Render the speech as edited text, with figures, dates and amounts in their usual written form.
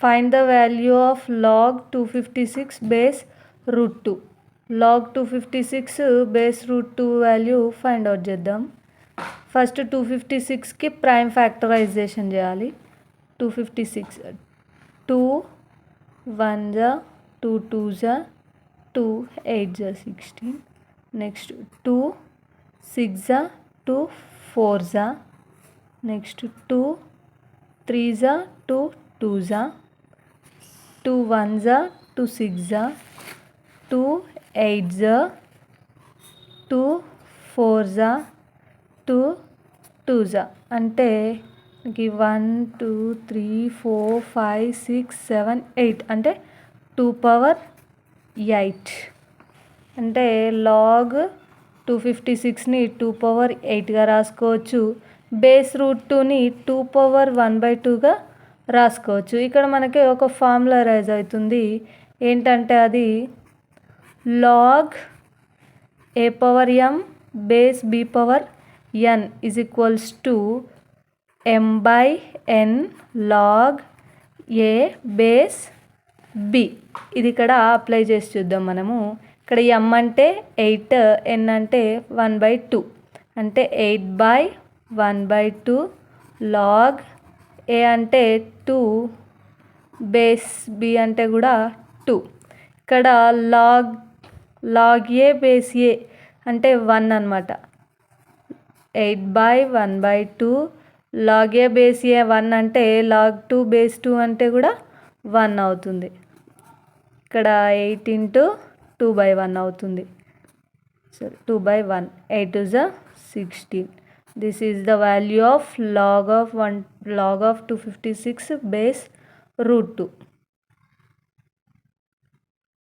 Find the value of log 256 base root 2. Log 256 base root 2 value find out చేద్దాం. First 256కి prime factorisation చేయాలి. 256 2 1 జా 2 2 జా 2 8 జా 16. Next 2 6 జా 2 4 జా. నెక్స్ట్ 2 3 జా 2 2 జా 2 1 జా 2 6 జా 2 8 జా 2 4 జా 2 2 జా అంటే మనకి 1 2 3 4 5 6 7 8 అంటే 2 పవర్ 8 అంటే లాగ్ 256ని 2 పవర్ 8గా రాసుకోవచ్చు. బేస్ రూట్ 2ని 2 పవర్ 1/2గా రాసుకోవచ్చు. ఇక్కడ మనకి ఒక ఫార్ములా రైజ్ అవుతుంది. ఏంటంటే అది log a power m base b power n is equals to m/n log a base b. ఇది ఇక్కడ అప్లై చేసి చూద్దాం మనము. ఇక్కడ m అంటే 8, n అంటే 1/2 అంటే 8/1/2 లాగ్ ఏ అంటే 2 బేస్ బి అంటే కూడా 2. ఇక్కడ లాగ్ ఏ బేస్ ఏ అంటే 1 అనమాట. 8/1/2 లాగ్ ఏ బేస్ ఏ 1 అంటే లాగ్ 2 బేస్ 2 అంటే కూడా 1 అవుతుంది. ఇక్కడ 8 ఇంటూ 2/1 అవుతుంది. So 2/1 8 is 16. This is the value of log of 256 base root 2.